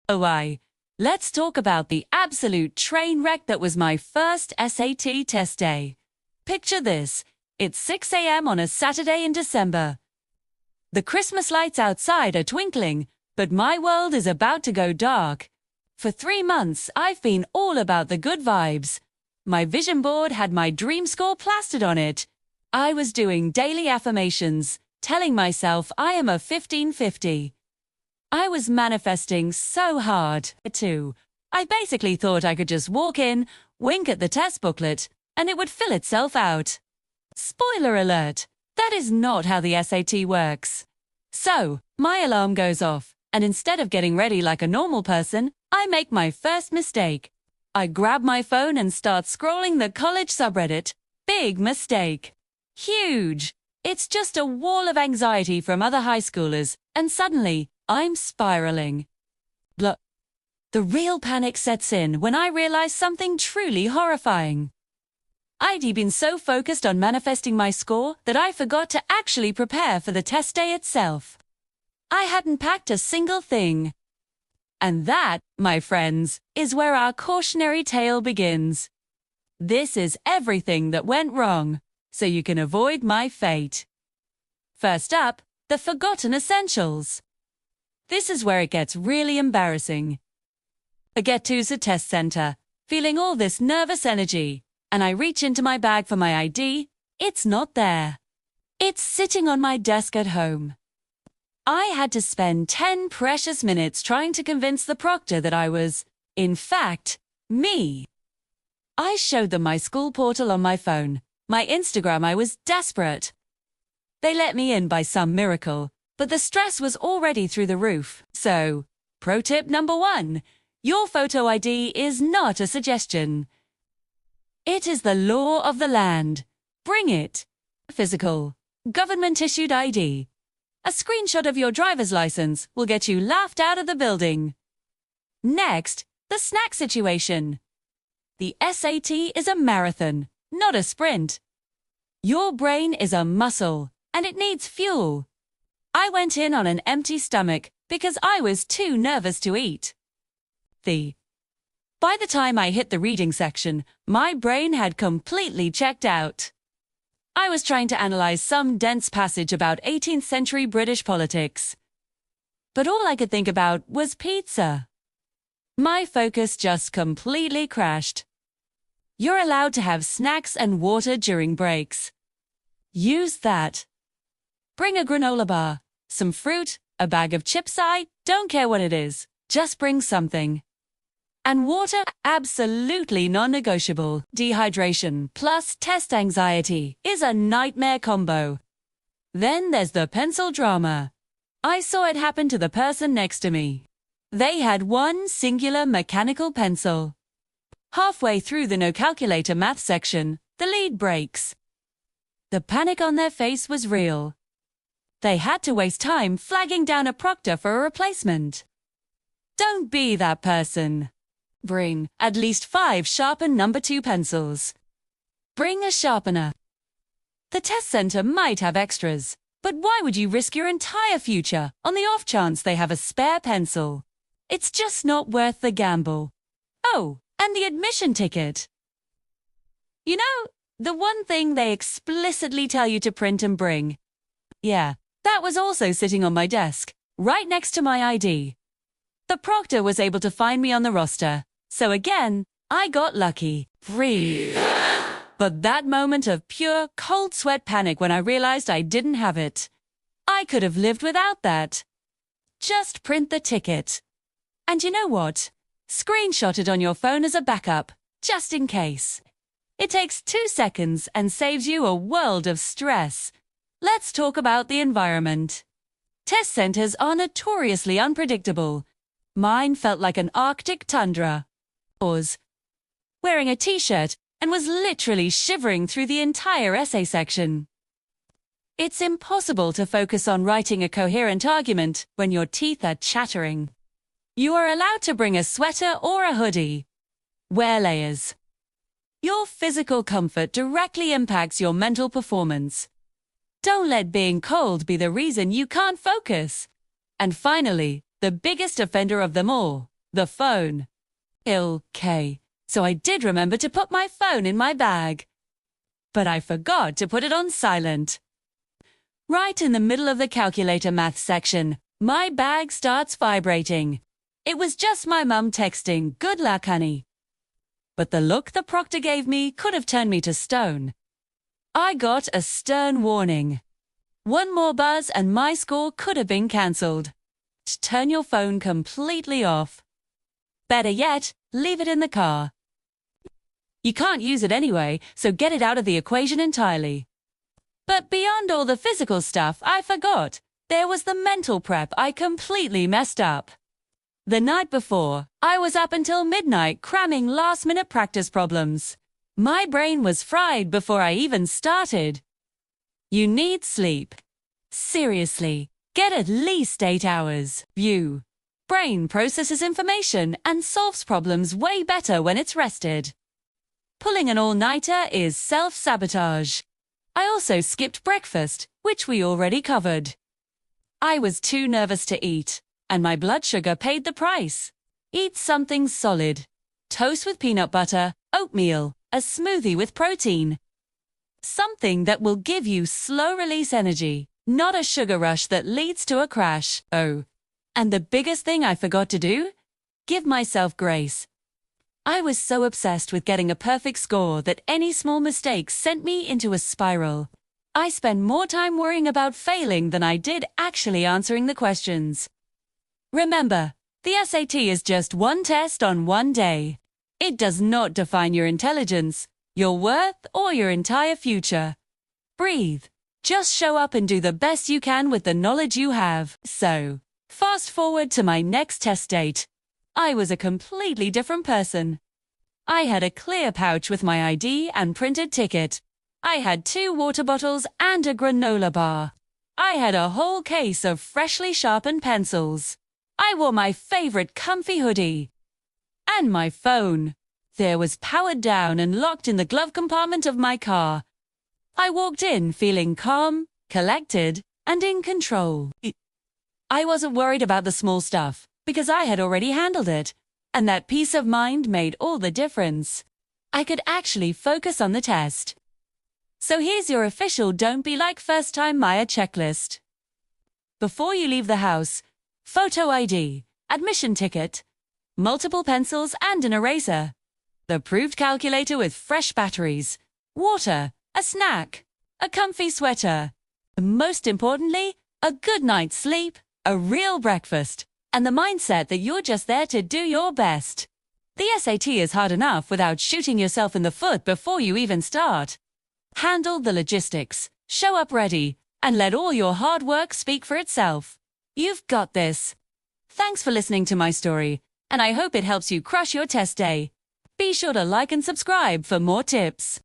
Let's talk about the absolute train wreck that was my first SAT test day. Picture this. It's 6 a.m. on a Saturday in December. The Christmas lights outside are twinkling, but my world is about to go dark. For 3 months, I've been all about the good vibes. My vision board had my dream score plastered on it. I was doing daily affirmations, telling myself I am a 1550. I was manifesting so hard, too. I basically thought I could just walk in, wink at the test booklet, and it would fill itself out. Spoiler alert, that is not how the SAT works. So, my alarm goes off, and instead of getting ready like a normal person, I make my first mistake. I grab my phone and start scrolling the college subreddit. Big mistake. Huge. It's just a wall of anxiety from other high schoolers, and suddenly, I'm spiraling. The real panic sets in when I realize something truly horrifying. I'd been so focused on manifesting my score that I forgot to actually prepare for the test day itself. I hadn't packed a single thing. And that, my friends, is where our cautionary tale begins. This is everything that went wrong, so you can avoid my fate. First up, the forgotten essentials. This is where it gets really embarrassing. I get to the test center, feeling all this nervous energy, and I reach into my bag for my ID. It's not there. It's sitting on my desk at home. I had to spend 10 precious minutes trying to convince the proctor that I was, in fact, me. I showed them my school portal on my phone, my Instagram. I was desperate. They let me in by some miracle, but the stress was already through the roof. So, pro tip number 1, your photo ID is not a suggestion. It is the law of the land. Bring it. Physical, government-issued ID. A screenshot of your driver's license will get you laughed out of the building. Next, the snack situation. The SAT is a marathon, not a sprint. Your brain is a muscle, and it needs fuel. I went in on an empty stomach because I was too nervous to eat. By the time I hit the reading section, my brain had completely checked out. I was trying to analyze some dense passage about 18th century British politics. But all I could think about was pizza. My focus just completely crashed. You're allowed to have snacks and water during breaks. Use that. Bring a granola bar, some fruit, a bag of chips. I don't care what it is, just bring something. And water, absolutely non-negotiable. Dehydration plus test anxiety is a nightmare combo. Then there's the pencil drama. I saw it happen to the person next to me. They had one singular mechanical pencil. Halfway through the no calculator math section, the lead breaks. The panic on their face was real. They had to waste time flagging down a proctor for a replacement. Don't be that person. Bring at least 5 sharpened number 2 pencils. Bring a sharpener. The test center might have extras, but why would you risk your entire future on the off chance they have a spare pencil? It's just not worth the gamble. Oh, and the admission ticket. You know, the one thing they explicitly tell you to print and bring. Yeah, that was also sitting on my desk, right next to my ID. The proctor was able to find me on the roster. So again, I got lucky. Breathe. But that moment of pure cold sweat panic when I realized I didn't have it. I could have lived without that. Just print the ticket. And you know what? Screenshot it on your phone as a backup, just in case. It takes 2 seconds and saves you a world of stress. Let's talk about the environment. Test centers are notoriously unpredictable. Mine felt like an Arctic tundra. Wearing a t-shirt and was literally shivering through the entire essay section. It's impossible to focus on writing a coherent argument when your teeth are chattering. You are allowed to bring a sweater or a hoodie. Wear layers. Your physical comfort directly impacts your mental performance. Don't let being cold be the reason you can't focus. And finally, the biggest offender of them all, The phone. Okay, so I did remember to put my phone in my bag. But I forgot to put it on silent. Right in the middle of the calculator math section, my bag starts vibrating. It was just my mum texting, "Good luck, honey." But the look the proctor gave me could have turned me to stone. I got a stern warning. One more buzz and my score could have been cancelled. Turn your phone completely off. Better yet, leave it in the car. You can't use it anyway, so get it out of the equation entirely. But beyond all the physical stuff I forgot, there was the mental prep I completely messed up. The night before, I was up until midnight cramming last-minute practice problems. My brain was fried before I even started. You need sleep. Seriously, get at least 8 hours. Brain processes information and solves problems way better when it's rested. Pulling an all-nighter is self-sabotage. I also skipped breakfast, which we already covered. I was too nervous to eat, and my blood sugar paid the price. Eat something solid. Toast with peanut butter, oatmeal, a smoothie with protein. Something that will give you slow-release energy, not a sugar rush that leads to a crash. Oh, and the biggest thing I forgot to do? Give myself grace. I was so obsessed with getting a perfect score that any small mistake sent me into a spiral. I spent more time worrying about failing than I did actually answering the questions. Remember, the SAT is just one test on one day. It does not define your intelligence, your worth, or your entire future. Breathe. Just show up and do the best you can with the knowledge you have. So, fast forward to my next test date. I was a completely different person. I had a clear pouch with my ID and printed ticket. I had 2 water bottles and a granola bar. I had a whole case of freshly sharpened pencils. I wore my favorite comfy hoodie. And my phone. There was powered down and locked in the glove compartment of my car. I walked in feeling calm, collected, and in control. I wasn't worried about the small stuff, because I had already handled it, and that peace of mind made all the difference. I could actually focus on the test. So here's your official Don't Be Like First Time Maya checklist. Before you leave the house, photo ID, admission ticket, multiple pencils and an eraser, the approved calculator with fresh batteries, water, a snack, a comfy sweater, and most importantly, a good night's sleep, a real breakfast, and the mindset that you're just there to do your best. The SAT is hard enough without shooting yourself in the foot before you even start. Handle the logistics, show up ready, and let all your hard work speak for itself. You've got this. Thanks for listening to my story, and I hope it helps you crush your test day. Be sure to like and subscribe for more tips.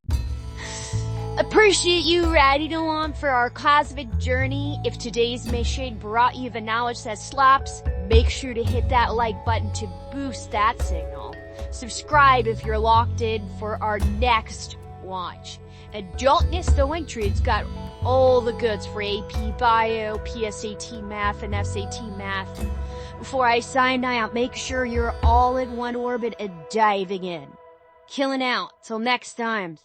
Appreciate you riding along for our cosmic journey. If today's mission brought you the knowledge that slaps, make sure to hit that like button to boost that signal. Subscribe if you're locked in for our next watch. And don't miss the link tree. It's got all the goods for AP Bio, PSAT Math, and SAT Math. Before I sign out, make sure you're all in one orbit and diving in. Killing out. Till next time.